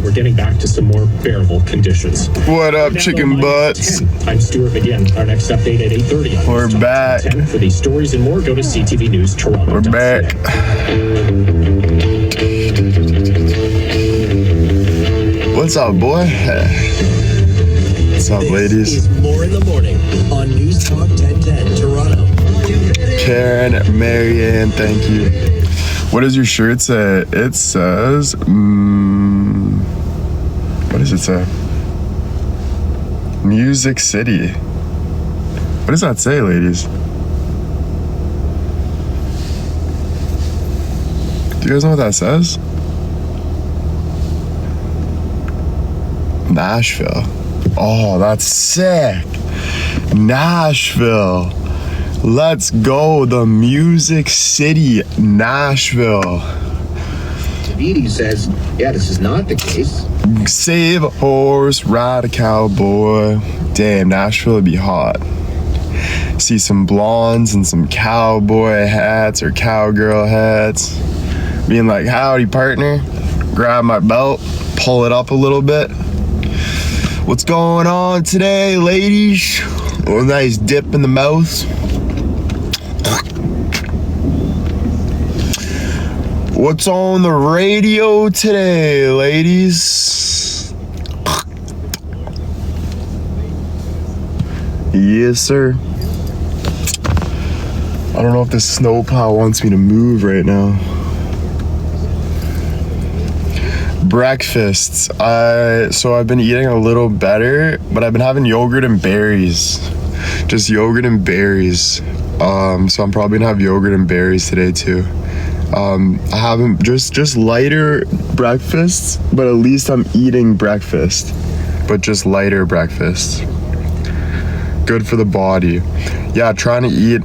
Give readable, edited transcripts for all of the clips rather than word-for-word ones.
we're getting back to some more bearable conditions. What up, chicken butts? I'm Stuart McGinn. Our next update at 8:30. We're back. For these stories and more, go to CTV News Toronto. We're back. What's up, boy? What's up, ladies? This is More in the Morning on News Talk 1010 Toronto. Karen, Marianne, thank you. What does your shirt say? It says, what does it say? Music City. What does that say, ladies? Do you guys know what that says? Nashville. Oh, that's sick. Nashville. Let's go. The Music City, Nashville. Davidi says, yeah, this is not the case. Save a horse, ride a cowboy. Damn, Nashville would be hot. See some blondes and some cowboy hats or cowgirl hats. Being like, howdy, partner. Grab my belt, pull it up a little bit. What's going on today, ladies? A nice dip in the mouth. What's on the radio today, ladies? Yes, sir. I don't know if this snowplow wants me to move right now. Breakfasts. So I've been eating a little better, but I've been having yogurt and berries. Just yogurt and berries. So I'm probably gonna have yogurt and berries today too. I haven't just lighter breakfasts, but at least I'm eating breakfast. But just lighter breakfast. Good for the body. Yeah, trying to eat,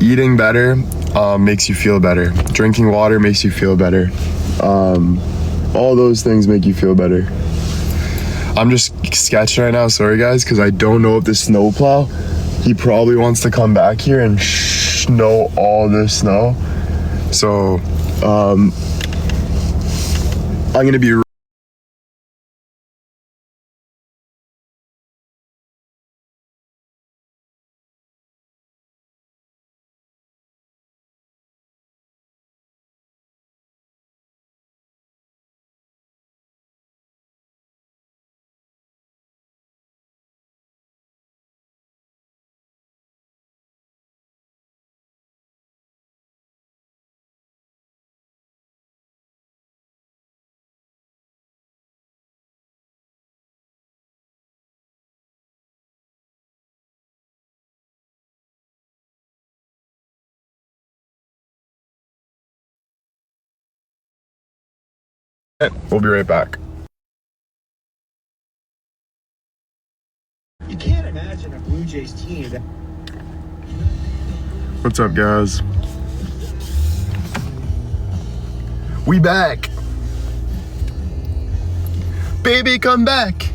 eating better makes you feel better. Drinking water makes you feel better. All those things make you feel better. I'm just sketching right now, sorry guys, because I don't know if the snowplow, he probably wants to come back here and snow all this snow. So, I'm gonna be we'll be right back. You can't imagine a Blue Jays team that... What's up, guys? We back. Baby, come back.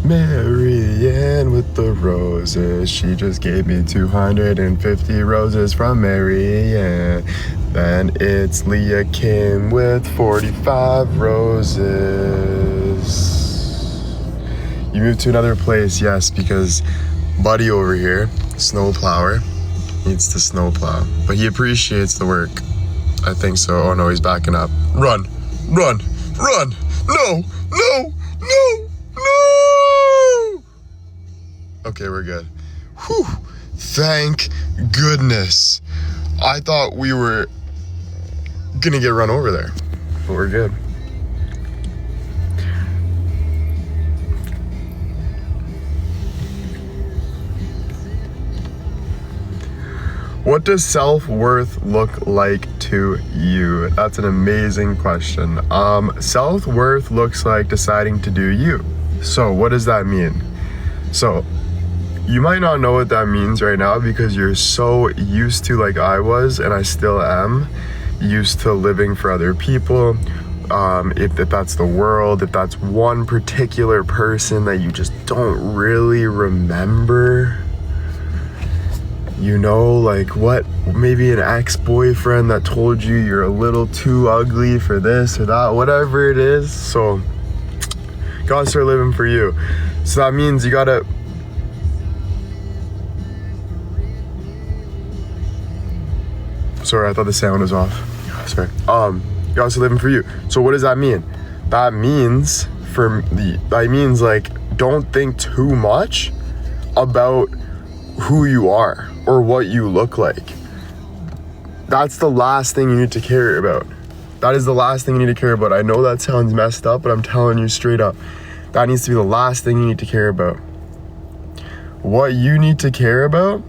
Marianne with the roses. She just gave me 250 roses from Marianne. Then it's Leah Kim with 45 roses. You moved to another place, yes, because Buddy over here, snowplower, needs to snowplow. But he appreciates the work. I think so. Oh no, he's backing up. Run, run, run. No, no, no. No! Okay, we're good. Whew. Thank goodness. I thought we were gonna get run over there, but we're good. What does self-worth look like to you? That's an amazing question. Self-worth looks like deciding to do you. So what does that mean? So you might not know what that means right now because you're so used to, like I was, and I still am, used to living for other people. If that's the world, if that's one particular person that you just don't really remember, you know, like what, maybe an ex-boyfriend that told you you're a little too ugly for this or that, whatever it is. So you gotta start living for you. So that means you gotta, sorry, I thought the sound was off. Sorry. You gotta start living for you. So what does that mean? That means like, don't think too much about who you are or what you look like. That's the last thing you need to care about. That is the last thing you need to care about. I know that sounds messed up, but I'm telling you straight up, that needs to be the last thing you need to care about. What you need to care about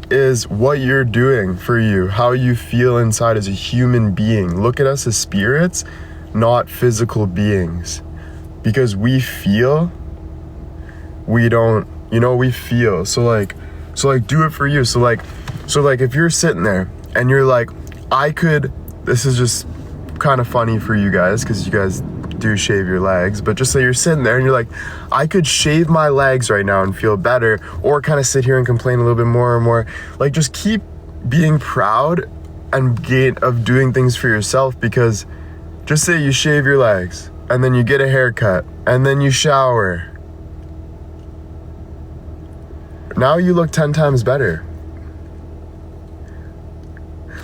is what you're doing for you, how you feel inside as a human being. Look at us as spirits, not physical beings. Because we feel, we don't, we feel. So like do it for you. So like if you're sitting there and you're like, this is just kind of funny for you guys because you guys do shave your legs, but just say you're sitting there and you're like, I could shave my legs right now and feel better, or kind of sit here and complain a little bit more and more. Like, just keep being proud of doing things for yourself, because just say you shave your legs and then you get a haircut and then you shower. Now you look 10 times better.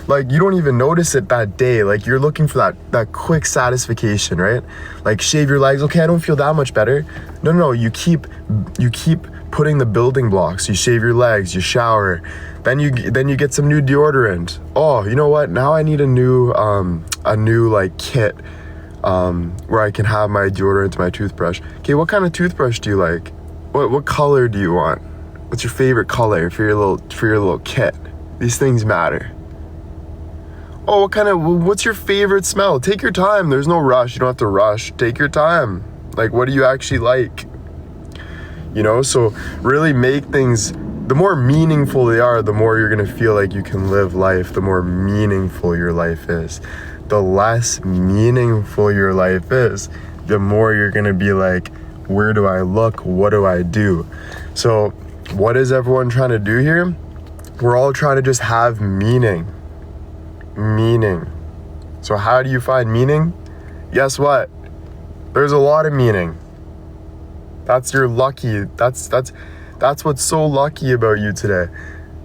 Like, you don't even notice it that day. Like, you're looking for that quick satisfaction, right? Like, shave your legs. Okay, I don't feel that much better. No, you keep putting the building blocks. You shave your legs, you shower, then you get some new deodorant. Oh, you know what? Now I need a new like kit where I can have my deodorant and my toothbrush. Okay, what kind of toothbrush do you like? What color do you want? What's your favorite color for your little kit? These things matter. Oh, what's your favorite smell? Take your time. There's no rush. You don't have to rush. Take your time. Like, what do you actually like? So really make things, the more meaningful they are, the more you're going to feel like you can live life, the more meaningful your life is. The less meaningful your life is, the more you're going to be like, where do I look? What do I do? So what is everyone trying to do here? We're all trying to just have meaning. So how do you find meaning? Guess what? There's a lot of meaning. That's what's so lucky about you today.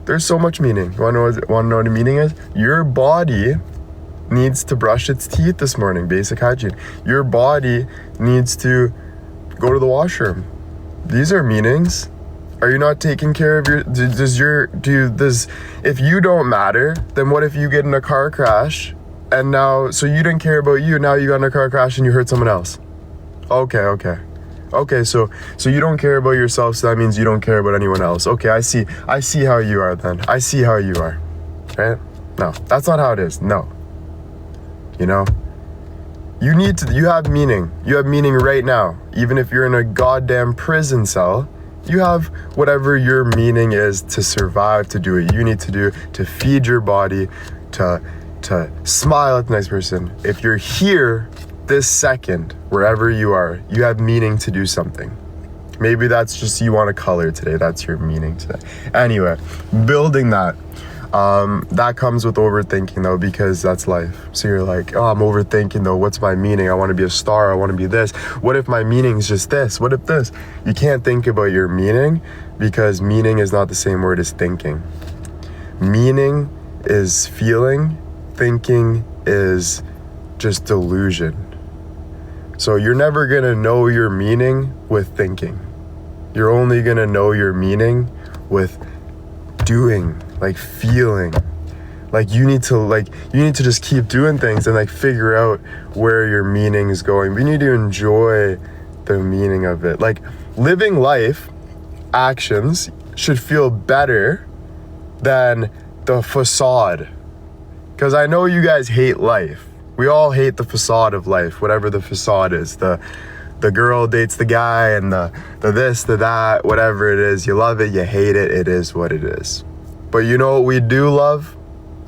There's so much meaning. You wanna know what the meaning is? Your body needs to brush its teeth this morning, basic hygiene. Your body needs to go to the washroom. These are meanings. Are you not taking care of if you don't matter, then what if you get in a car crash and so you didn't care about you, now you got in a car crash and you hurt someone else? Okay, so you don't care about yourself, so that means you don't care about anyone else. Okay, I see how you are then. I see how you are, right? No, that's not how it is, no. You have meaning. You have meaning right now. Even if you're in a goddamn prison cell, you have whatever your meaning is to survive, to do what you need to do, to feed your body, to smile at the next person. If you're here this second, wherever you are, you have meaning to do something. Maybe that's just you want to color today. That's your meaning today. Anyway, building that. That comes with overthinking though, because that's life. So you're like, oh, I'm overthinking though. What's my meaning? I want to be a star. I want to be this. What if my meaning is just this? What if this? You can't think about your meaning, because meaning is not the same word as thinking. Meaning is feeling. Thinking is just delusion. So you're never going to know your meaning with thinking. You're only going to know your meaning with doing, like feeling. Like you need to just keep doing things and like figure out where your meaning is going. We need to enjoy the meaning of it. Like, living life actions should feel better than the facade. Because I know you guys hate life. We all hate the facade of life, whatever the facade is. The girl dates the guy, and the this, the that, whatever it is. You love it, you hate it, it is what it is. But you know what we do love?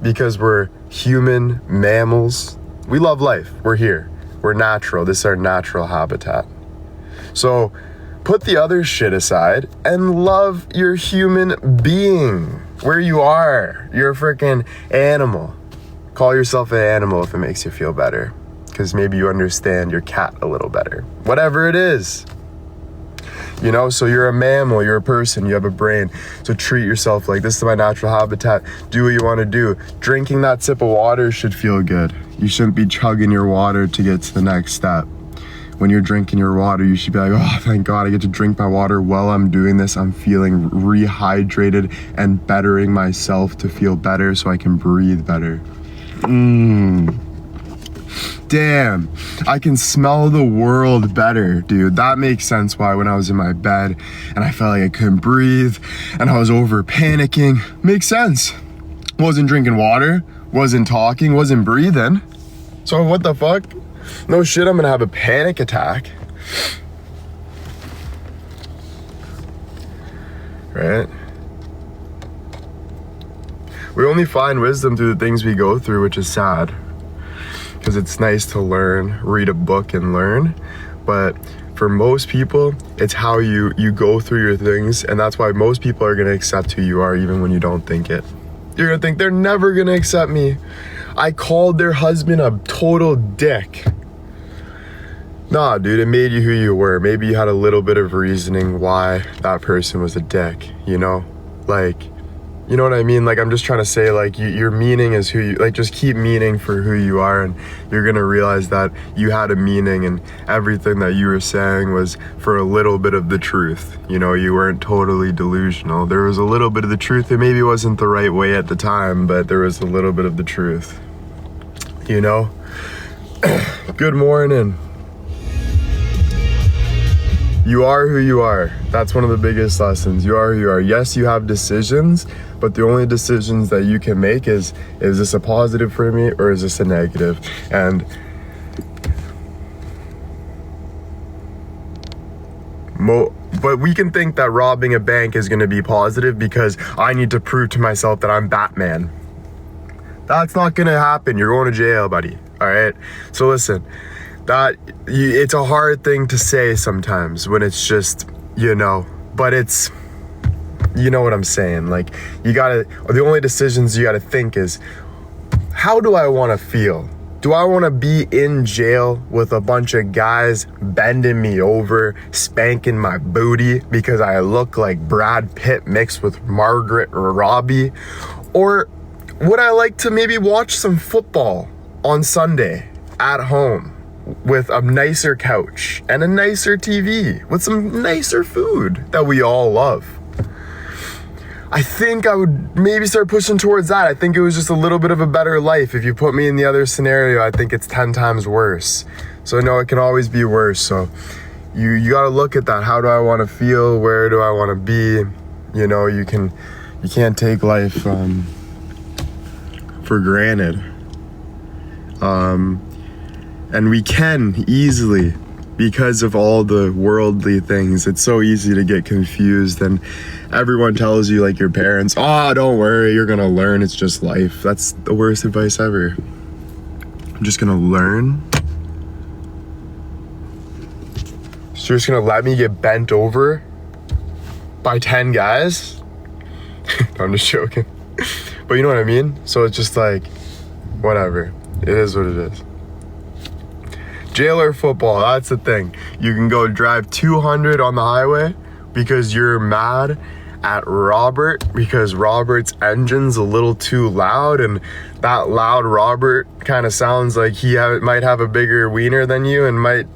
Because we're human mammals. We love life. We're here. We're natural. This is our natural habitat. So put the other shit aside and love your human being. where you are. You're a freaking animal. Call yourself an animal if it makes you feel better. Because maybe you understand your cat a little better. Whatever it is. You know, so you're a mammal, you're a person, you have a brain. So treat yourself like this is my natural habitat. Do what you want to do. Drinking that sip of water should feel good. You shouldn't be chugging your water to get to the next step. When you're drinking your water, you should be like, oh, thank God I get to drink my water while I'm doing this. I'm feeling rehydrated and bettering myself to feel better so I can breathe better. Damn, I can smell the world better, dude. That makes sense why when I was in my bed and I felt like I couldn't breathe and I was over panicking. Makes sense. Wasn't drinking water, wasn't talking, wasn't breathing. So what the fuck? No shit, I'm gonna have a panic attack. Right? We only find wisdom through the things we go through, which is sad. Because it's nice to learn, read a book and learn, but for most people, it's how you go through your things, and that's why most people are gonna accept who you are even when you don't think it. You're gonna think they're never gonna accept me. I called their husband a total dick. Nah, dude, it made you who you were. Maybe you had a little bit of reasoning why that person was a dick, you know? Like, you know what I mean? Like, I'm just trying to say, like, your meaning is who you, like, just keep meaning for who you are, and you're gonna realize that you had a meaning, and everything that you were saying was for a little bit of the truth. You know, you weren't totally delusional. There was a little bit of the truth. It maybe wasn't the right way at the time, but there was a little bit of the truth. You know? Good morning. You are who you are. That's one of the biggest lessons. You are who you are. Yes, you have decisions, but the only decisions that you can make is this a positive for me or is this a negative? And but we can think that robbing a bank is gonna be positive because I need to prove to myself that I'm Batman. That's not gonna happen. You're going to jail, buddy. All right? So listen, it's a hard thing to say sometimes when it's just, you know, but it's, you know what I'm saying? Like, the only decisions you gotta think is, how do I wanna feel? Do I wanna be in jail with a bunch of guys bending me over, spanking my booty because I look like Brad Pitt mixed with Margaret Robbie? Or would I like to maybe watch some football on Sunday at home with a nicer couch and a nicer TV with some nicer food that we all love? I think I would maybe start pushing towards that. I think it was just a little bit of a better life. If you put me in the other scenario, I think it's 10 times worse. So no, it can always be worse. So you got to look at that. How do I want to feel? Where do I want to be? You know, you can't take life for granted. And we can easily, because of all the worldly things. It's so easy to get confused, and everyone tells you, like your parents, oh, don't worry, you're gonna learn, it's just life. That's the worst advice ever. I'm just gonna learn? So you're just gonna let me get bent over by 10 guys? I'm just joking. But you know what I mean? So it's just like, whatever. It is what it is. Jail or football, that's the thing. You can go drive 200 on the highway because you're mad at Robert because Robert's engine's a little too loud, and that loud Robert kind of sounds like he might have a bigger wiener than you and might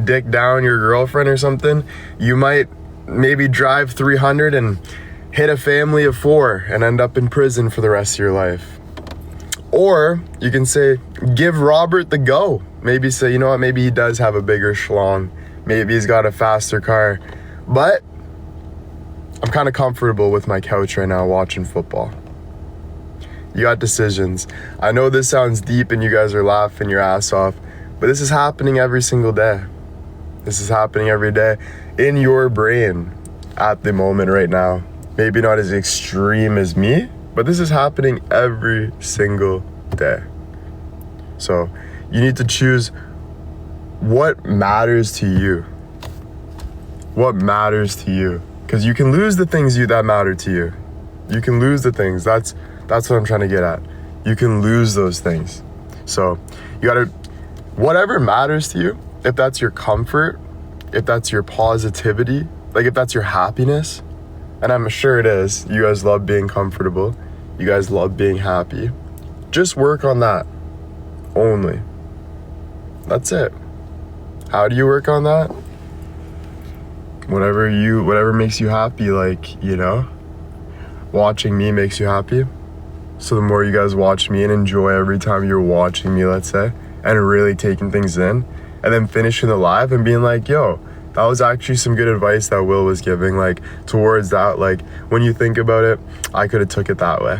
dick down your girlfriend or something. You might maybe drive 300 and hit a family of 4 and end up in prison for the rest of your life. Or you can say, give Robert the go. Maybe say, you know what, maybe he does have a bigger schlong. Maybe he's got a faster car. But I'm kind of comfortable with my couch right now watching football. You got decisions. I know this sounds deep and you guys are laughing your ass off, but this is happening every single day. This is happening every day in your brain at the moment right now. Maybe not as extreme as me, but this is happening every single day. So you need to choose what matters to you. What matters to you? Because you can lose the things that matter to you. You can lose the things. That's what I'm trying to get at. You can lose those things. So you gotta, whatever matters to you, if that's your comfort, if that's your positivity, like if that's your happiness, and I'm sure it is, you guys love being comfortable, you guys love being happy, just work on that only. That's it. How do you work on that? Whatever makes you happy, like, you know, watching me makes you happy. So the more you guys watch me and enjoy every time you're watching me, let's say, and really taking things in, and then finishing the live and being like, yo, that was actually some good advice that Will was giving, like, towards that. Like, when you think about it, I could have took it that way.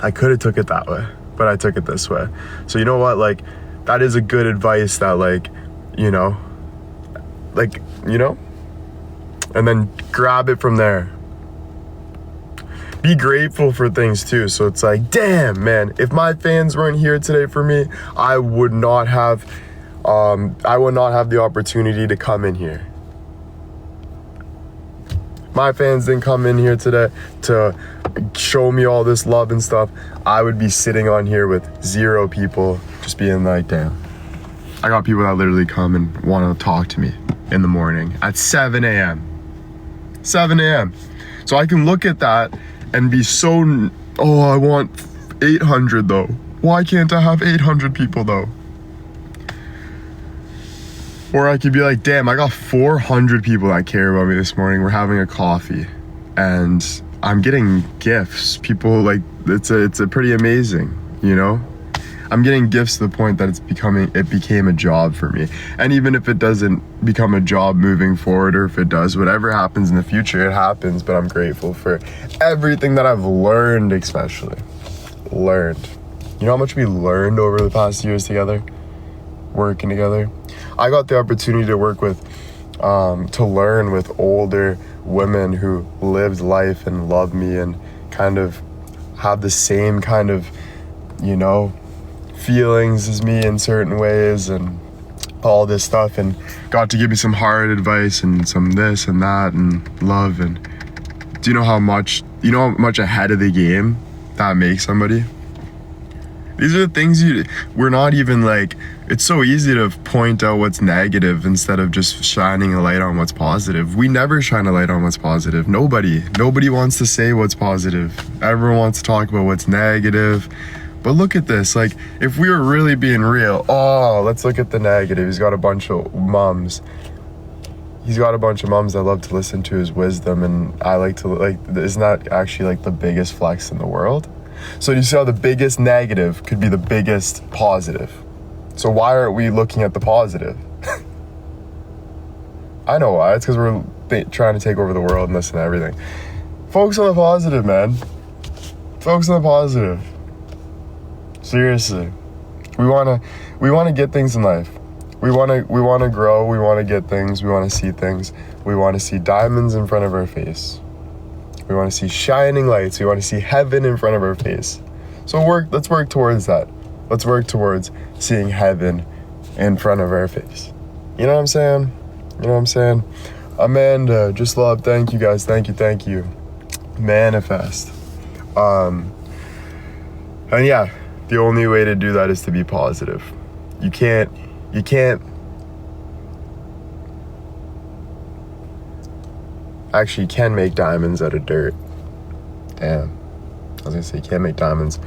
But I took it this way. So you know what? Like, that is a good advice that, like, you know, and then grab it from there. Be grateful for things too. So it's like, damn, man, if my fans weren't here today for me, I would not have the opportunity to come in here. My fans didn't come in here today to show me all this love and stuff. I would be sitting on here with 0 people just being like, damn. I got people that literally come and want to talk to me in the morning at 7 a.m. 7 a.m. So I can look at that and be so, oh, I want 800 though. Why can't I have 800 people though? Or I could be like, damn, I got 400 people that care about me this morning. We're having a coffee and I'm getting gifts. People, like, it's a pretty amazing, you know? I'm getting gifts to the point that it became a job for me. And even if it doesn't become a job moving forward, or if it does, whatever happens in the future, it happens. But I'm grateful for everything that I've learned, especially. Learned. You know how much we learned over the past years together? Working together. I got the opportunity to work with, to learn with older women who lived life and loved me and kind of have the same kind of, you know, feelings as me in certain ways and all this stuff, and got to give me some hard advice and some this and that and love. And do you know how much ahead of the game that makes somebody? These are the things we're not even like, it's so easy to point out what's negative instead of just shining a light on what's positive. We never shine a light on what's positive. Nobody wants to say what's positive. Everyone wants to talk about what's negative. But look at this, like, if we were really being real, let's look at the negative. He's got a bunch of mums. That love to listen to his wisdom, and I like to, like, isn't that actually, like, the biggest flex in the world? So you see how the biggest negative could be the biggest positive. So why aren't we looking at the positive? I know why. It's because we're trying to take over the world and this and everything. Focus on the positive, man. Focus on the positive. Seriously, we want to get things in life. We want to grow. We want to get things. We want to see things. We want to see diamonds in front of our face. We want to see shining lights. We want to see heaven in front of our face. So let's work towards that. Let's work towards seeing heaven in front of our face. You know what I'm saying? Amanda, just love. Thank you guys. Thank you. Manifest. And yeah. The only way to do that is to be positive. You can't actually, you can make diamonds out of dirt. Damn. I was gonna say you can't make diamonds.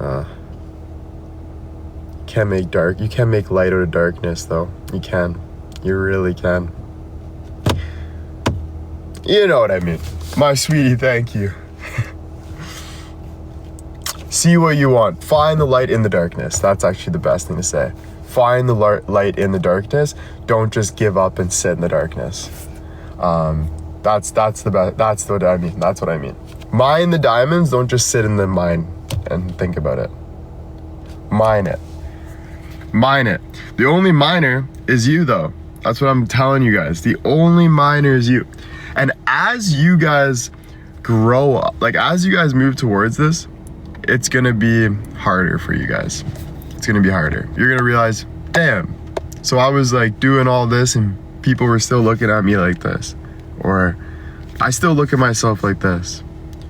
You can make light out of darkness though. You can. You really can. You know what I mean. My sweetie, thank you. See what you want. Find the light in the darkness. That's actually the best thing to say. Find the light in the darkness. Don't just give up and sit in the darkness. That's the best. That's what I mean. That's what I mean. Mine the diamonds. Don't just sit in the mine and think about it. Mine it. The only miner is you, though. That's what I'm telling you guys. The only miner is you. And as you guys grow up, like as you guys move towards this, it's gonna be harder for you guys. It's gonna be harder. You're gonna realize, damn, so I was like doing all this and people were still looking at me like this. Or I still look at myself like this.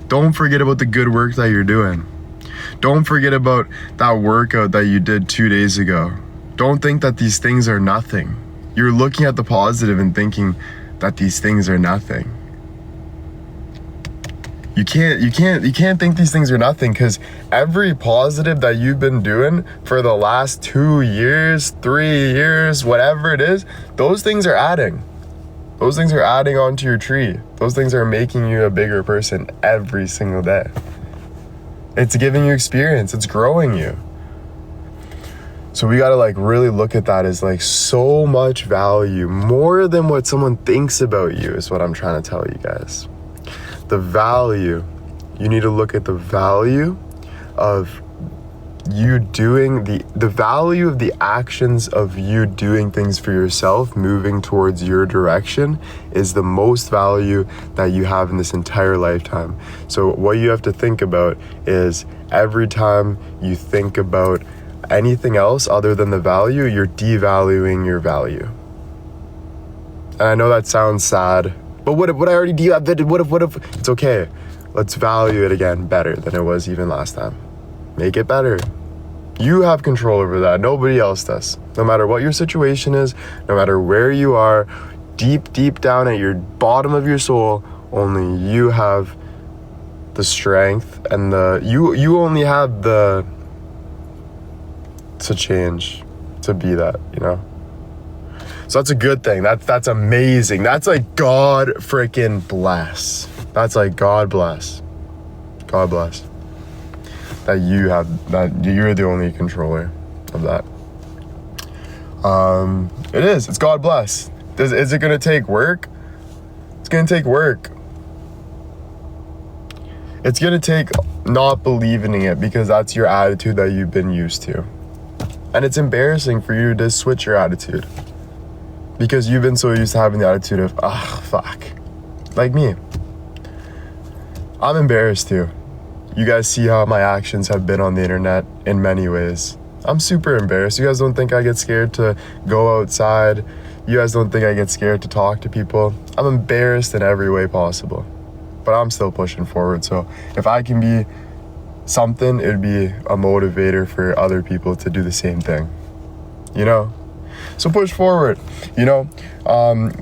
Don't forget about the good work that you're doing. Don't forget about that workout that you did 2 days ago. Don't think that these things are nothing. You're looking at the positive and thinking that these things are nothing. You can't think these things are nothing, because every positive that you've been doing for the last 2 years, 3 years, whatever it is, those things are adding. Those things are adding onto your tree. Those things are making you a bigger person every single day. It's giving you experience. It's growing you. So we gotta like really look at that as like so much value, more than what someone thinks about you, is what I'm trying to tell you guys. The value, you need to look at the value of you doing the value of the actions of you doing things for yourself, moving towards your direction, is the most value that you have in this entire lifetime. So what you have to think about is every time you think about anything else other than the value, you're devaluing your value. And I know that sounds sad, but what I already what if it's okay. Let's value it again better than it was even last time. Make it better. You have control over that. Nobody else does. No matter what your situation is, no matter where you are, deep down at your bottom of your soul, only you have the strength and you only have the to change, to be that, you know? So that's a good thing. That's amazing. That's like God freaking bless. That's like God bless. God bless. That you're the only controller of that. It is. It's God bless. Is it gonna take work? It's gonna take work. It's gonna take not believing in it, because that's your attitude that you've been used to. And it's embarrassing for you to switch your attitude, because you've been so used to having the attitude of, fuck. Like me. I'm embarrassed too. You guys see how my actions have been on the internet in many ways. I'm super embarrassed. You guys don't think I get scared to go outside. You guys don't think I get scared to talk to people. I'm embarrassed in every way possible. But I'm still pushing forward. So if I can be something, it'd be a motivator for other people to do the same thing. You know? So push forward, you know?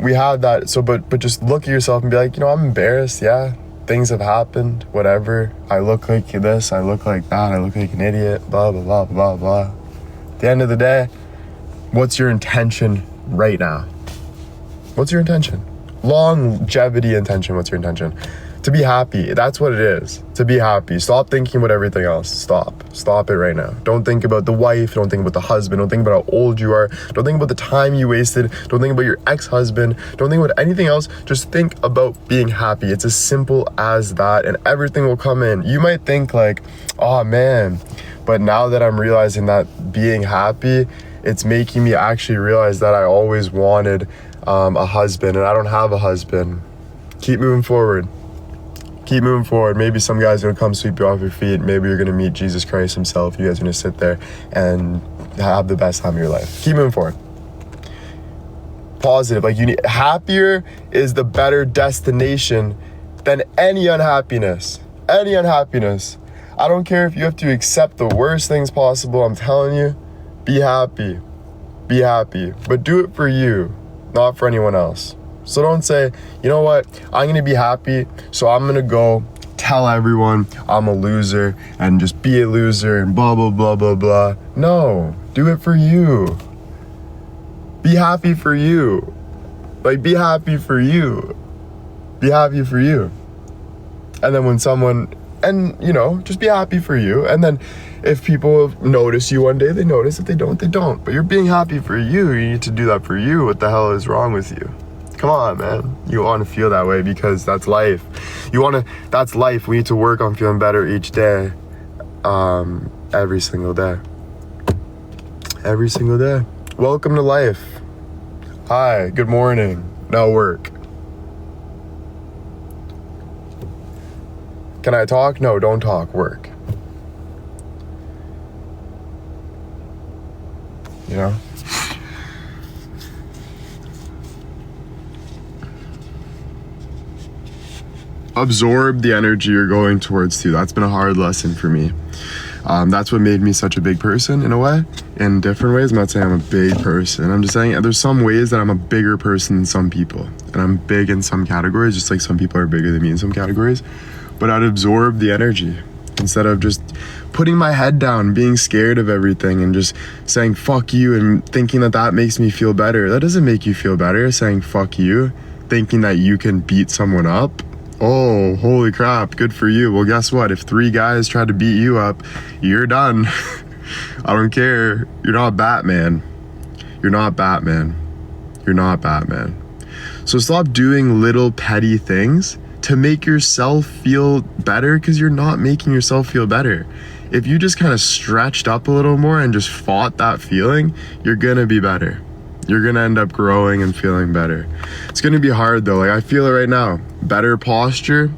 We had that, so but just look at yourself and be like, you know, I'm embarrassed, yeah. Things have happened, whatever. I look like this, I look like that, I look like an idiot, blah, blah, blah, blah, blah. At the end of the day, what's your intention right now? What's your intention? Longevity intention, what's your intention? To be happy, that's what it is. To be happy. Stop thinking about everything else. Stop it right now. Don't think about the wife, don't think about the husband, don't think about how old you are, don't think about the time you wasted, don't think about your ex-husband, don't think about anything else. Just think about being happy. It's as simple as that, and everything will come in. You might think like, oh man, but now that I'm realizing that being happy, it's making me actually realize that I always wanted a husband, and I don't have a husband. Keep moving forward. Keep moving forward. Maybe some guy's gonna come sweep you off your feet. Maybe you're gonna meet Jesus Christ himself. You guys are gonna sit there and have the best time of your life. Keep moving forward. Positive. Like, you need happier is the better destination than any unhappiness. Any unhappiness. I don't care if you have to accept the worst things possible. I'm telling you, be happy. Be happy. But do it for you, not for anyone else. So don't say, you know what, I'm gonna be happy, so I'm gonna go tell everyone I'm a loser and just be a loser and blah, blah, blah, blah, blah. No, do it for you. Be happy for you. Like, be happy for you. Be happy for you. And then when someone, and you know, just be happy for you. And then if people notice you one day, they notice. If they don't, they don't. But you're being happy for you. You need to do that for you. What the hell is wrong with you? Come on, man. You want to feel that way because that's life. That's life. We need to work on feeling better each day. Every single day. Every single day. Welcome to life. Hi, good morning. Now work. Can I talk? No, don't talk. Work. You know? absorb the energy you're going towards too. That's been a hard lesson for me. That's what made me such a big person in a way, in different ways. I'm not saying I'm a big person. I'm just saying there's some ways that I'm a bigger person than some people. And I'm big in some categories, just like some people are bigger than me in some categories. But I'd absorb the energy instead of just putting my head down, being scared of everything and just saying fuck you and thinking that makes me feel better. That doesn't make you feel better, saying fuck you, thinking that you can beat someone up. Oh, holy crap, good for you. Well, guess what? If 3 guys try to beat you up, you're done. I don't care. You're not Batman. You're not Batman. You're not Batman. So stop doing little petty things to make yourself feel better, because you're not making yourself feel better. If you just kind of stretched up a little more and just fought that feeling, you're gonna be better. You're gonna end up growing and feeling better. It's gonna be hard though. Like, I feel it right now. Better posture.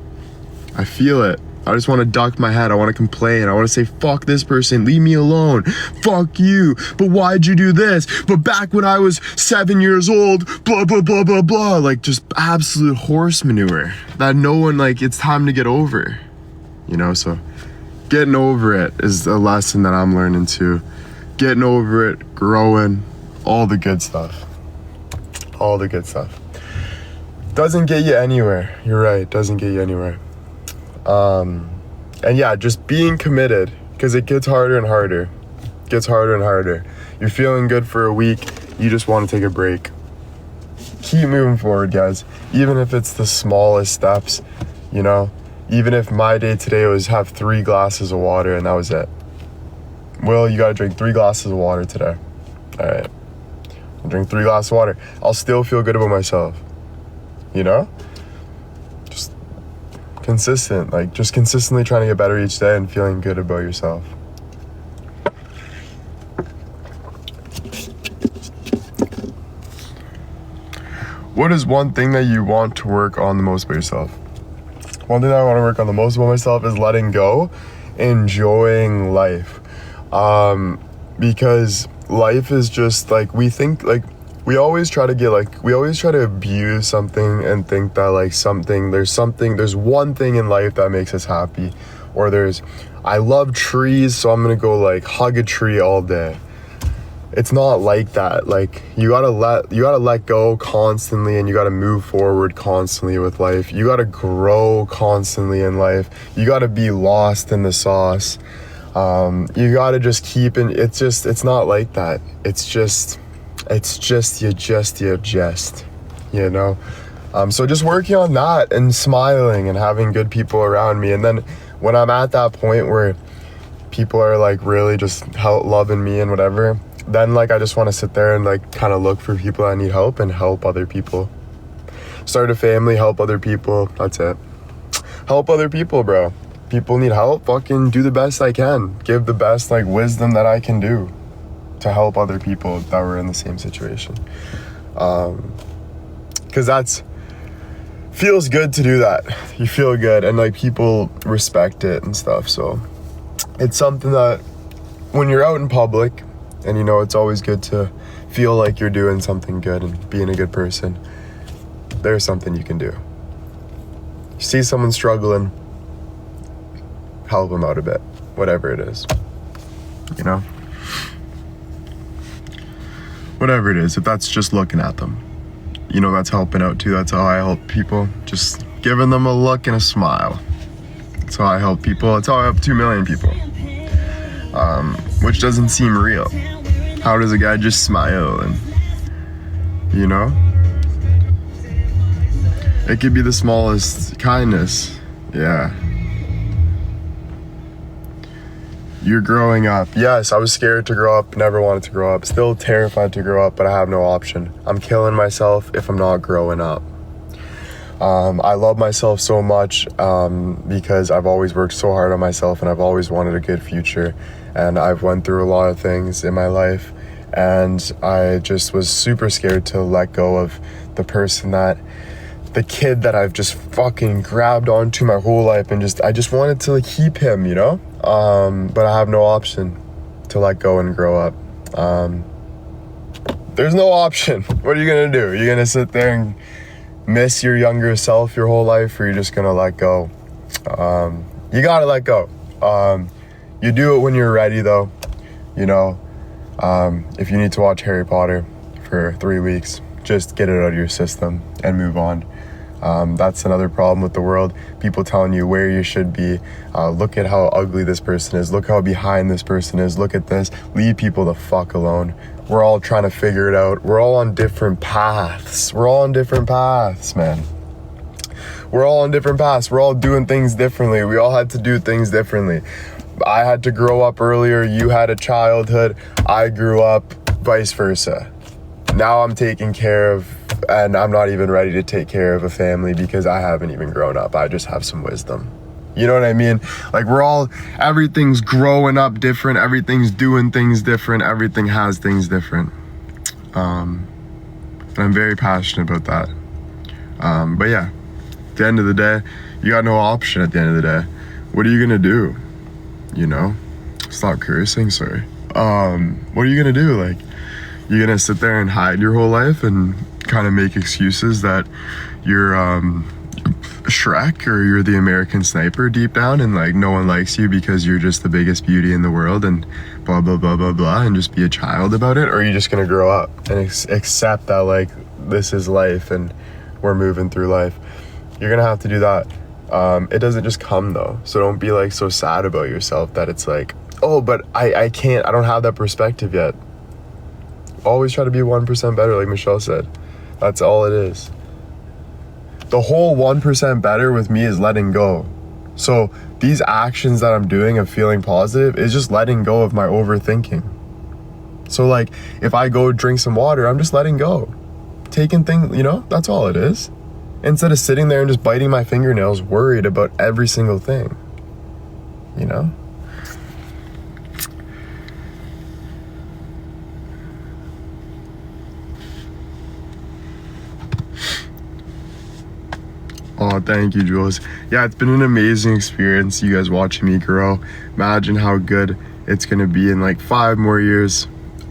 I feel it. I just want to duck my head. I want to complain. I want to say, fuck this person. Leave me alone. Fuck you. But why'd you do this? But back when I was 7 years old, blah, blah, blah, blah, blah. Like, just absolute horse manure that no one, like, it's time to get over. You know, so getting over it is a lesson that I'm learning too. Getting over it, growing, all the good stuff. All the good stuff. Doesn't get you anywhere. You're right, doesn't get you anywhere. And yeah, just being committed, because it gets harder and harder. It gets harder and harder. You're feeling good for a week, you just want to take a break. Keep moving forward, guys. Even if it's the smallest steps, you know? Even if my day today was have 3 glasses of water and that was it. Will, you gotta drink 3 glasses of water today. All right. I'll drink 3 glasses of water. I'll still feel good about myself. You know? Just consistent. Like, just consistently trying to get better each day and feeling good about yourself. What is one thing that you want to work on the most about yourself? One thing that I want to work on the most about myself is letting go, enjoying life. Because life is just like, we think, like, we always try to abuse something and think that like there's one thing in life that makes us happy. Or I love trees, so I'm gonna go like hug a tree all day. It's not like that. Like, you gotta let go constantly, and you gotta move forward constantly with life. You gotta grow constantly in life. You gotta be lost in the sauce. You gotta just it's not like that. It's just, you know? So just working on that and smiling and having good people around me. And then when I'm at that point where people are like really just loving me and whatever, then like I just want to sit there and like kind of look for people that need help and help other people. Start a family, help other people. That's it. Help other people, bro. People need help. Fucking do the best I can. Give the best like wisdom that I can do to help other people that were in the same situation. Because feels good to do that. You feel good and like people respect it and stuff. So it's something that when you're out in public, and you know, it's always good to feel like you're doing something good and being a good person. There's something you can do. You see someone struggling, help them out a bit, whatever it is, you know? Whatever it is, if that's just looking at them, you know, that's helping out too. That's how I help people, just giving them a look and a smile. That's how I help people. That's how I help 2 million people. Which doesn't seem real. How does a guy just smile and, you know? It could be the smallest kindness. Yeah. You're growing up. Yes, I was scared to grow up, never wanted to grow up. Still terrified to grow up, but I have no option. I'm killing myself if I'm not growing up. I love myself so much because I've always worked so hard on myself and I've always wanted a good future. And I've went through a lot of things in my life and I just was super scared to let go of the kid that I've just fucking grabbed onto my whole life and I just wanted to keep him, you know? But I have no option to let go and grow up. There's no option. What are you gonna do? You're gonna sit there and miss your younger self your whole life, or you're just gonna let go. You gotta let go. You do it when you're ready, though. You know, if you need to watch Harry Potter for 3 weeks, just get it out of your system and move on. That's another problem with the world. People telling you where you should be. Look at how ugly this person is. Look how behind this person is. Look at this. Leave people the fuck alone. We're all trying to figure it out. We're all on different paths. We're all on different paths, man. We're all on different paths. We're all doing things differently. We all had to do things differently. I had to grow up earlier. You had a childhood. I grew up, vice versa. Now I'm taking care of, and I'm not even ready to take care of a family because I haven't even grown up. I just have some wisdom. You know what I mean? Like, everything's growing up different. Everything's doing things different. Everything has things different. And I'm very passionate about that. But yeah, at the end of the day, you got no option at the end of the day. What are you gonna do? You know? Stop cursing, sorry. What are you gonna do? Like, you're gonna sit there and hide your whole life and kind of make excuses that you're Shrek or you're the American Sniper deep down, and like no one likes you because you're just the biggest beauty in the world and blah blah blah blah blah, and just be a child about it? Or are you just gonna grow up and accept that like this is life and we're moving through life? You're gonna have to do that. It doesn't just come though, so don't be like so sad about yourself that it's like, oh, but I don't have that perspective yet. Always try to be 1% better, like Michelle said. That's all it is. The whole 1% better with me is letting go. So these actions that I'm doing of feeling positive is just letting go of my overthinking. So like, if I go drink some water, I'm just letting go. Taking things, you know, that's all it is. Instead of sitting there and just biting my fingernails, worried about every single thing, you know? Oh, thank you, Jules. Yeah, it's been an amazing experience, you guys watching me grow. Imagine how good it's gonna be in like 5 more years.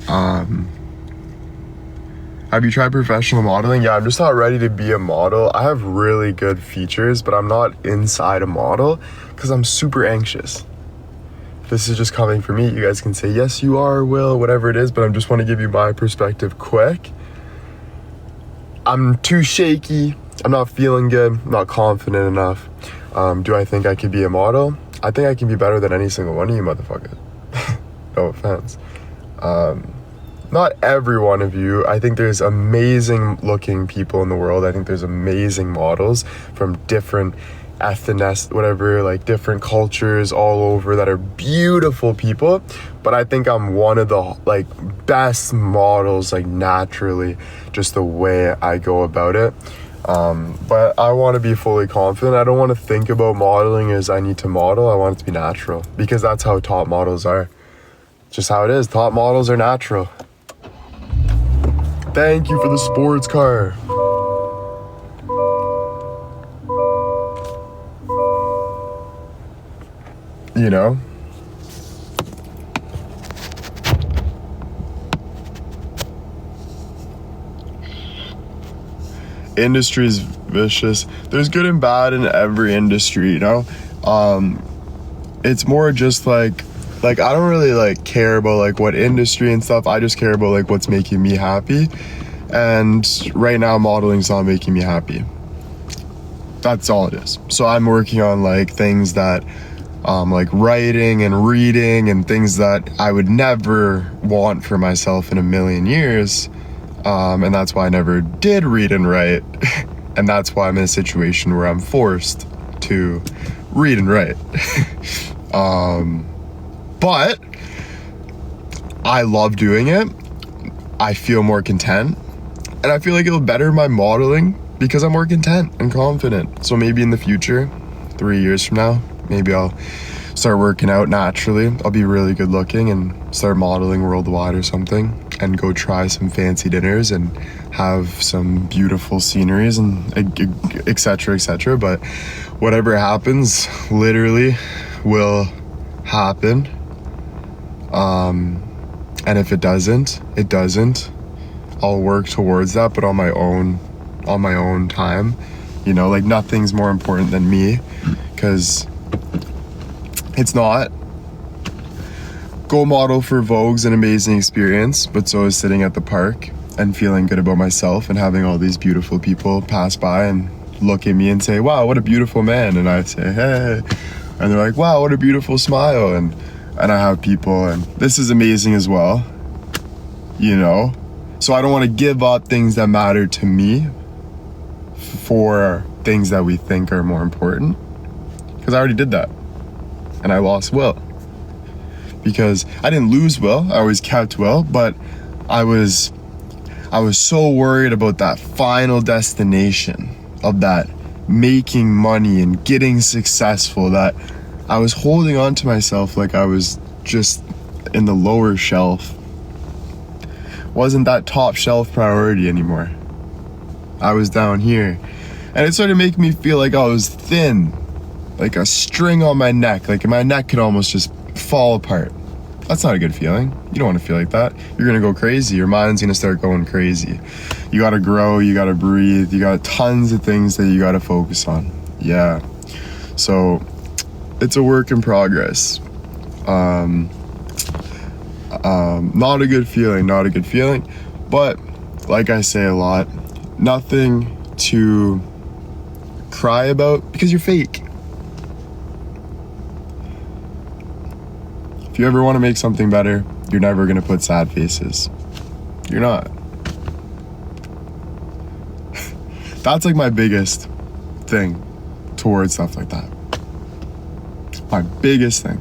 Have you tried professional modeling? Yeah, I'm just not ready to be a model. I have really good features, but I'm not inside a model because I'm super anxious. This is just coming from me. You guys can say, yes, you are, Will, whatever it is, but I just want to give you my perspective quick. I'm too shaky. I'm not feeling good. I'm not confident enough. Do I think I could be a model? I think I can be better than any single one of you motherfuckers. No offense. Not every one of you. I think there's amazing looking people in the world. I think there's amazing models from different whatever, like different cultures all over that are beautiful people. But I think I'm one of the like best models, like naturally, just the way I go about it. But I want to be fully confident. I don't want to think about modeling as I need to model. I want it to be natural because that's how top models are. Just how it is. Top models are natural. Thank you for the sports car. You know? Industry's vicious. There's good and bad in every industry, you know? It's more just like I don't really like care about like what industry and stuff. I just care about like what's making me happy. And right now modeling's not making me happy. That's all it is. So I'm working on like things that like writing and reading and things that I would never want for myself in a million years. And that's why I never did read and write. And that's why I'm in a situation where I'm forced to read and write. But I love doing it. I feel more content. And I feel like it'll better my modeling because I'm more content and confident. So maybe in the future, 3 years from now, maybe I'll start working out naturally. I'll be really good looking and start modeling worldwide or something, and go try some fancy dinners and have some beautiful sceneries and etc. etc. But whatever happens literally will happen. And if it doesn't, it doesn't. I'll work towards that, but on my own on my own time. You know, like nothing's more important than me, because it's not. Goal model for Vogue's an amazing experience, but so is sitting at the park and feeling good about myself and having all these beautiful people pass by and look at me and say, wow, what a beautiful man. And I say, hey. And they're like, wow, what a beautiful smile. And I have people, and this is amazing as well, you know? So I don't want to give up things that matter to me for things that we think are more important, because I already did that. And I lost Will. Because I didn't lose Will, I always kept Will, but I was so worried about that final destination of that making money and getting successful that I was holding on to myself like I was just in the lower shelf. Wasn't that top shelf priority anymore. I was down here. And it started making me feel like I was thin, like a string on my neck, like my neck could almost just fall apart. That's not a good feeling. You don't want to feel like that. You're gonna go crazy. Your mind's gonna start going crazy. You gotta grow, you gotta breathe, you got tons of things that you gotta focus on. Yeah. So it's a work in progress. Not a good feeling, but like I say a lot, nothing to cry about because you're fake. If you ever want to make something better, you're never going to put sad faces. You're not. That's like my biggest thing towards stuff like that. My biggest thing.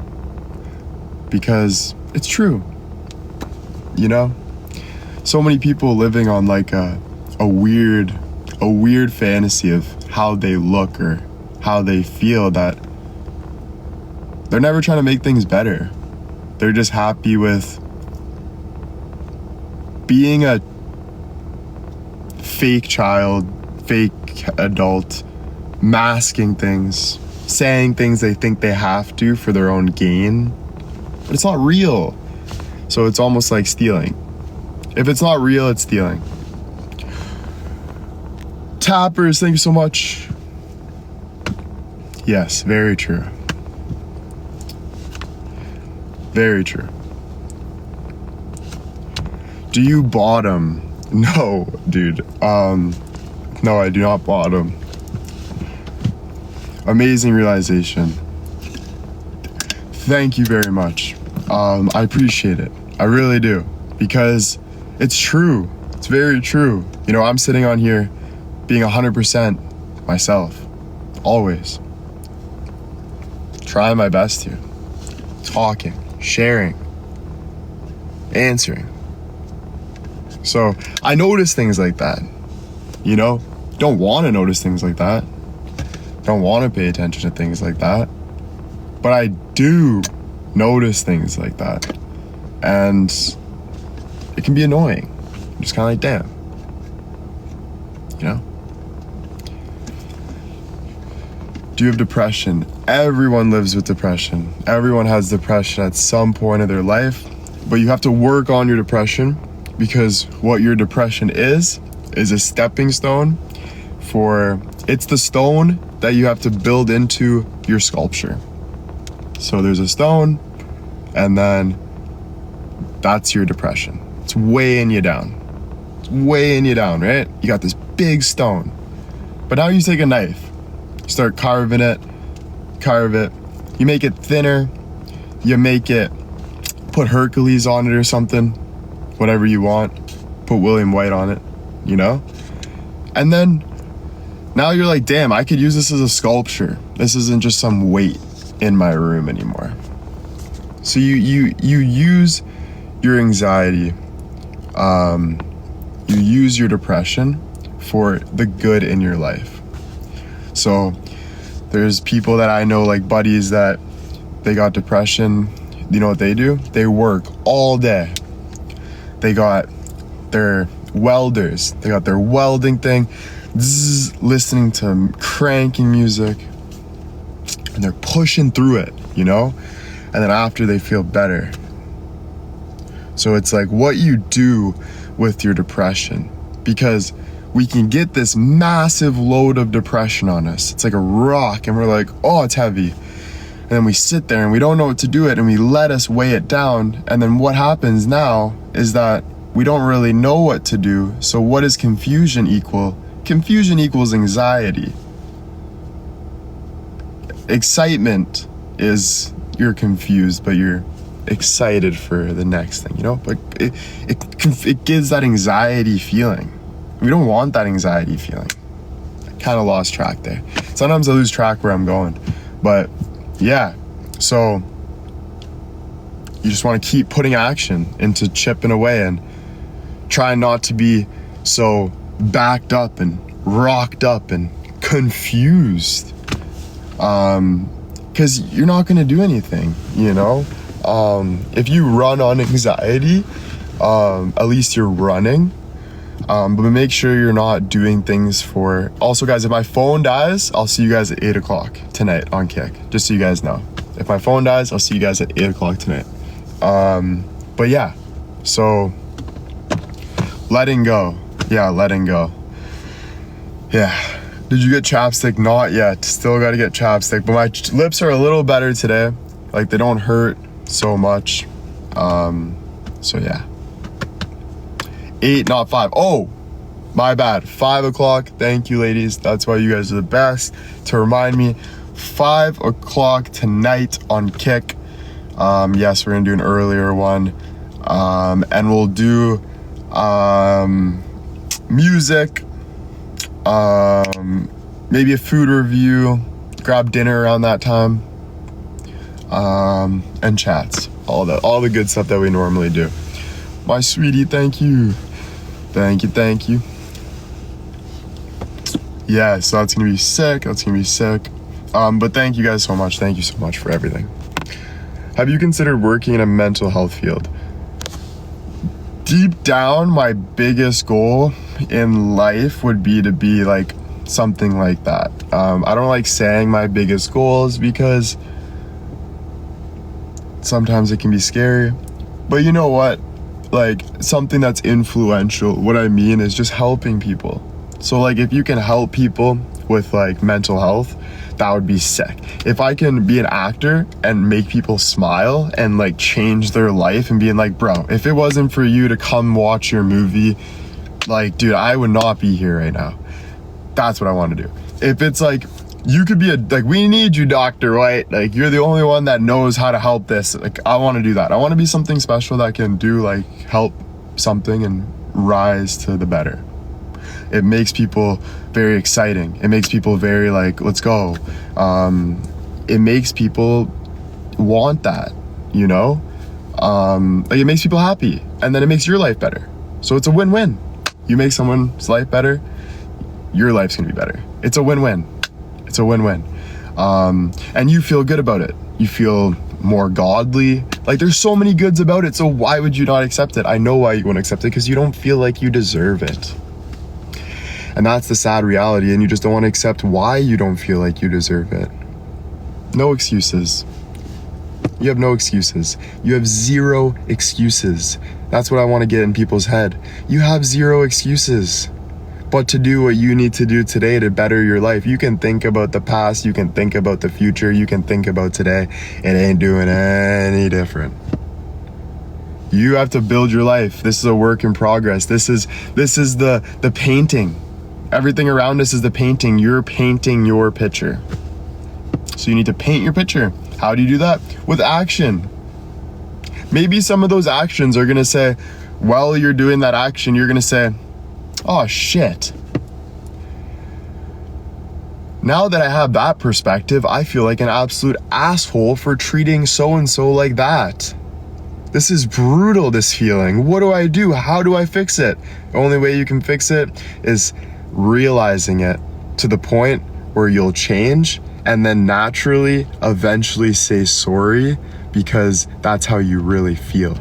Because it's true. You know? So many people living on like a weird fantasy of how they look or how they feel, that they're never trying to make things better. They're just happy with being a fake child, fake adult, masking things, saying things they think they have to for their own gain. But it's not real. So it's almost like stealing. If it's not real, it's stealing. Tappers, thank you so much. Yes, very true. Very true. Do you bottom? No, dude. No, I do not bottom. Amazing realization. Thank you very much. I appreciate it. I really do. Because it's true. It's very true. You know, I'm sitting on here being 100% myself. Always. Trying my best to. Talking. Sharing, answering. So I notice things like that, you know. Don't want to notice things like that, don't want to pay attention to things like that, but I do notice things like that, and it can be annoying. I'm just kind of like, damn, you know. Do you have depression? Everyone lives with depression. Everyone has depression at some point of their life, but you have to work on your depression, because what your depression is a stepping stone for, it's the stone that you have to build into your sculpture. So there's a stone, and then that's your depression. It's weighing you down. It's weighing you down, right? You got this big stone, but now you take a knife, you start carve it, you make it thinner, you make it, put Hercules on it or something, whatever you want, put William White on it, you know? And then now you're like, damn, I could use this as a sculpture. This isn't just some weight in my room anymore. So you use your anxiety, you use your depression for the good in your life. So there's people that I know, like buddies, that they got depression. You know what they do? They work all day. They got their welders. They got their welding thing, listening to cranking music, and they're pushing through it, you know? And then after, they feel better. So it's like what you do with your depression, because we can get this massive load of depression on us. It's like a rock, and we're like, oh, it's heavy. And then we sit there and we don't know what to do it, and we let us weigh it down. And then what happens now is that we don't really know what to do. So what does confusion equal? Confusion equals anxiety. Excitement is you're confused, but you're excited for the next thing, you know? But it gives that anxiety feeling. We don't want that anxiety feeling. I kind of lost track there. Sometimes I lose track where I'm going. But yeah, so you just want to keep putting action into chipping away and trying not to be so backed up and rocked up and confused. Because you're not going to do anything, you know? If you run on anxiety, at least you're running. But make sure you're not doing things for... Also, guys, if my phone dies, I'll see you guys at 8 o'clock tonight on Kick. Just so you guys know. If my phone dies, I'll see you guys at 8 o'clock tonight. But yeah, so letting go. Yeah, letting go. Yeah. Did you get chapstick? Not yet. Still got to get chapstick. But my lips are a little better today. Like, they don't hurt so much. So yeah. 8, not 5. Oh, my bad. 5 o'clock. Thank you, ladies. That's why you guys are the best. To remind me, 5 o'clock tonight on Kick. Yes, we're gonna do an earlier one. And we'll do music. Maybe a food review. Grab dinner around that time. And chats. All the good stuff that we normally do. My sweetie, thank you. Thank you. Yeah, so that's gonna be sick. But thank you guys so much. Thank you so much for everything. Have you considered working in a mental health field? Deep down, my biggest goal in life would be to be like something like that. I don't like saying my biggest goals because sometimes it can be scary. But you know what? Like, something that's influential. What I mean is just helping people. So like, if you can help people with like mental health, that would be sick. If I can be an actor and make people smile and like change their life and being like, bro, if it wasn't for you to come watch your movie, like, dude, I would not be here right now. That's what I want to do. If it's like, you could be we need you, Dr. White. Like, you're the only one that knows how to help this. Like, I want to do that. I want to be something special that can do like help something and rise to the better. It makes people very exciting. It makes people very like, let's go. It makes people want that, you know? Like, it makes people happy, and then it makes your life better. So it's a win-win. You make someone's life better, your life's gonna be better. It's a win-win. And you feel good about it. You feel more godly. Like, there's so many goods about it, so why would you not accept it? I know why you won't accept it, because you don't feel like you deserve it. And that's the sad reality, and you just don't want to accept why you don't feel like you deserve it. No excuses. You have no excuses. You have zero excuses. That's what I want to get in people's head. You have zero excuses. But to do what you need to do today to better your life, you can think about the past, you can think about the future, you can think about today. It ain't doing any different. You have to build your life. This is a work in progress. This is the painting. Everything around us is the painting. You're painting your picture. So you need to paint your picture. How do you do that? With action. Maybe some of those actions are gonna say, while you're doing that action, you're gonna say, oh shit. Now that I have that perspective, I feel like an absolute asshole for treating so-and-so like that. This is brutal, this feeling. What do I do? How do I fix it? The only way you can fix it is realizing it to the point where you'll change and then naturally, eventually say sorry, because that's how you really feel.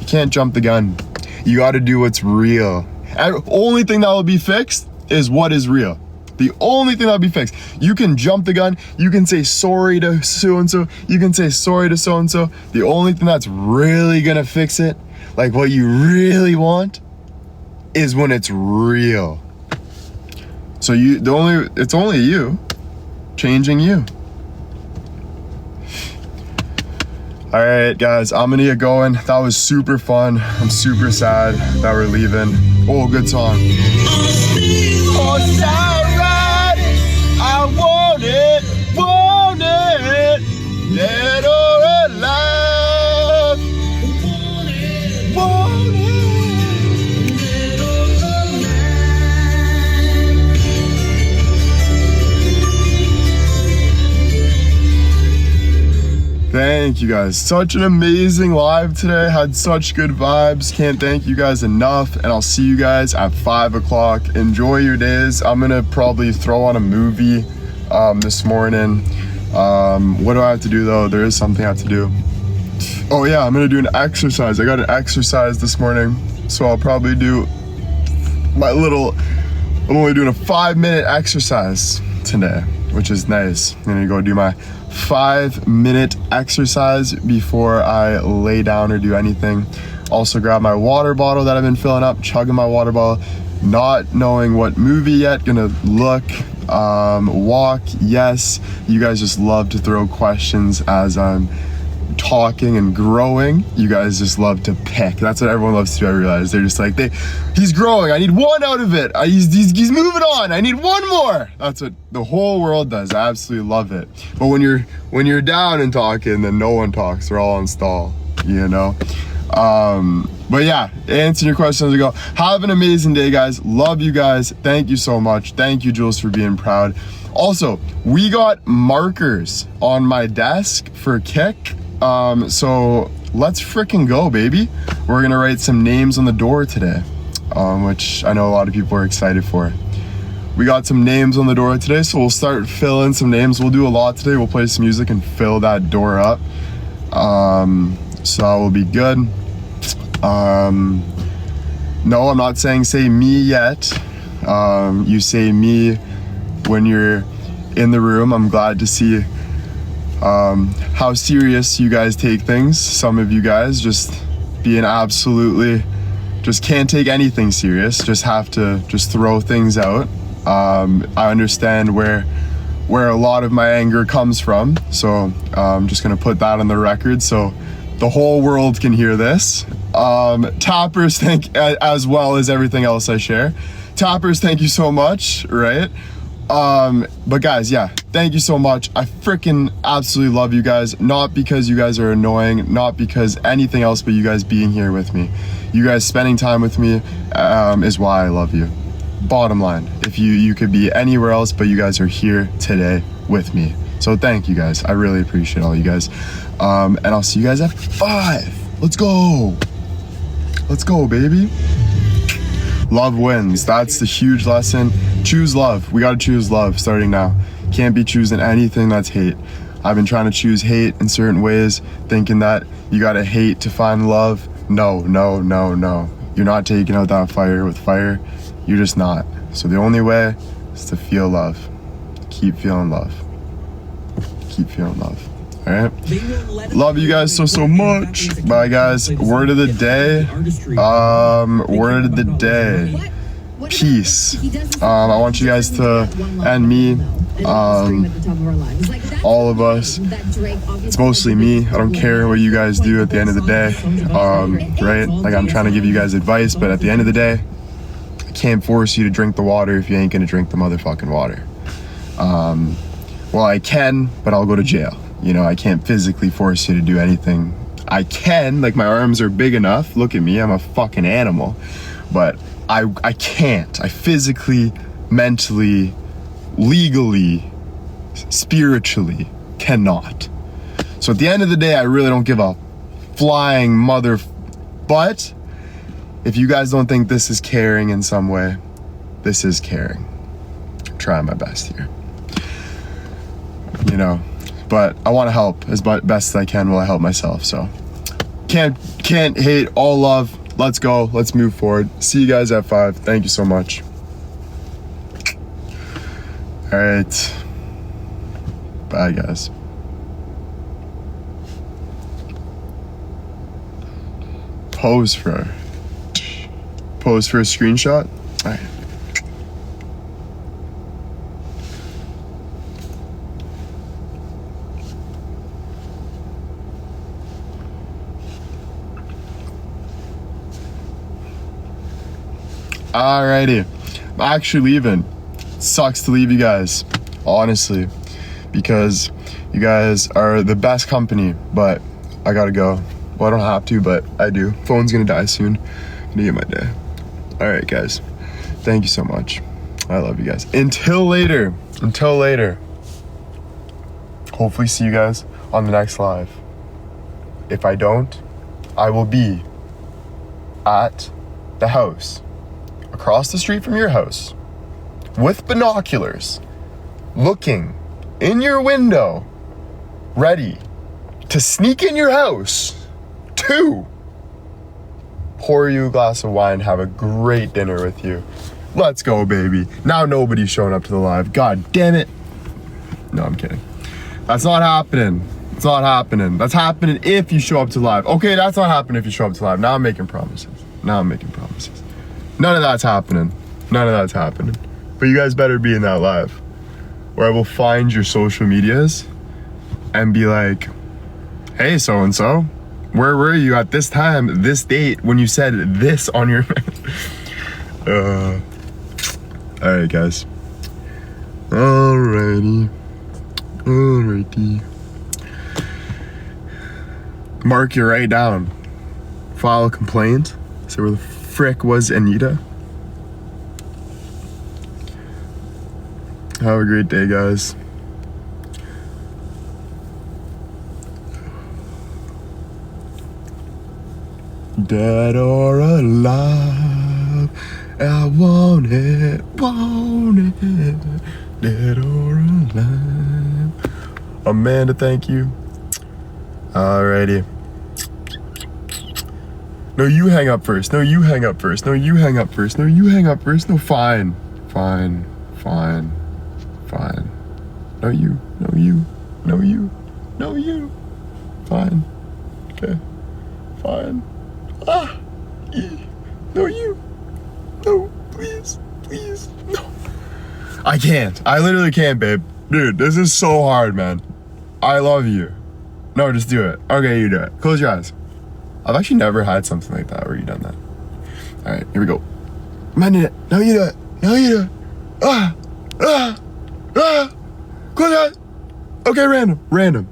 You can't jump the gun. You got to do what's real. And the only thing that will be fixed is what is real. The only thing that'll be fixed. You can jump the gun. You can say sorry to so-and-so. You can say sorry to so-and-so. The only thing that's really gonna fix it Like what you really want is when it's real. So it's only you changing you. All right, guys, I'm gonna get going. That was super fun. I'm super sad that we're leaving. Oh, good song. Oh, alright. I want it, dead or alive. Want it. Thank you guys. Such an amazing live today. Had such good vibes. Can't thank you guys enough. And I'll see you guys at 5 o'clock. Enjoy your days. I'm gonna probably throw on a movie this morning. What do I have to do though? There is something I have to do. Oh yeah, I'm gonna do an exercise. I got an exercise this morning. So I'll probably do I'm only doing a 5-minute exercise today, which is nice. I'm gonna go do my 5-minute exercise before I lay down or do anything. Also grab my water bottle that I've been filling up, chugging my water bottle, not knowing what movie yet, gonna look, walk. Yes, you guys just love to throw questions as I'm talking and growing. You guys just love to pick. That's what everyone loves to do. I realize they're just like, he's growing, I need one out of it. He's moving on, I need one more. That's what the whole world does. I absolutely love it. But when you're down and talking, then no one talks. They're all on stall, you know. But yeah, answering your questions, we go. Have an amazing day, guys. Love you guys. Thank you so much. Thank you, Jules, for being proud. Also, we got markers on my desk for Kick. So let's freaking go, baby. We're gonna write some names on the door today, which I know a lot of people are excited for. We got some names on the door today, so we'll start filling some names. We'll do a lot today. We'll play some music and fill that door up. So that will be good. No, I'm not saying say me yet. You say me when you're in the room. I'm glad to see how serious you guys take things. Some of you guys just being absolutely just can't take anything serious, just have to just throw things out. I understand where a lot of my anger comes from, so I'm just gonna put that on the record so the whole world can hear this. Tappers, as well as everything else I share. Tappers, thank you so much, right? But guys, yeah, thank you so much. I freaking absolutely love you guys. Not because you guys are annoying, not because anything else, but you guys being here with me. You guys spending time with me is why I love you. Bottom line, if you could be anywhere else, but you guys are here today with me. So thank you guys. I really appreciate all you guys. And I'll see you guys at 5. Let's go. Let's go, baby. Love wins. That's the huge lesson. Choose love. We gotta choose love starting now. Can't be choosing anything that's hate. I've been trying to choose hate in certain ways, thinking that you gotta hate to find love. No. You're not taking out that fire with fire. You're just not. So the only way is to feel love. Keep feeling love. Keep feeling love. All right. Love you guys so much. Bye, guys. Word of the day. Word of the day. Peace. I want you guys to, and me, all of us. It's mostly me. I don't care what you guys do at the end of the day. Right? Like, I'm trying to give you guys advice, but at the end of the day, I can't force you to drink the water if you ain't gonna drink the motherfucking water. Well, I can, but I'll go to jail. You know, I can't physically force you to do anything. I can, like, my arms are big enough. Look at me, I'm a fucking animal. But I can't. I physically, mentally, legally, spiritually cannot. So at the end of the day, I really don't give a flying mother. But if you guys don't think this is caring in some way, this is caring. I'm trying my best here. You know, but I want to help as best as I can while I help myself. So can't hate, all love. Let's go. Let's move forward. See you guys at 5. Thank you so much. All right. Bye, guys. pose for a screenshot? All right. Alrighty, I'm actually leaving. Sucks to leave you guys, honestly, because you guys are the best company, but I gotta go. Well, I don't have to, but I do. Phone's gonna die soon. Gonna get my day. Alright, guys. Thank you so much. I love you guys. Until later. Hopefully see you guys on the next live. If I don't, I will be at the house across the street from your house with binoculars, looking in your window, ready to sneak in your house to pour you a glass of wine, have a great dinner with you. Let's go, baby. Now nobody's showing up to the live. God damn it. No, I'm kidding. That's not happening. It's not happening. That's happening if you show up to live. Okay, that's not happening if you show up to live. Now I'm making promises. None of that's happening. But you guys better be in that live where I will find your social medias and be like, hey, so-and-so, where were you at this time, this date, when you said this on your... Alright, guys. Alrighty. Mark your right down. File a complaint. Say where the frick was Anita. Have a great day, guys. Dead or alive, I want it. Dead or alive. Amanda, thank you. Alrighty. No, you hang up first. No, fine. No, you. Fine. Okay. Fine. No, you. No, please. No. I can't. I literally can't, babe. Dude, this is so hard, man. I love you. No, just do it. Okay, you do it. Close your eyes. I've actually never had something like that where you've done that. All right, here we go. Man did it. No, you do it. Close your eyes. Okay, random.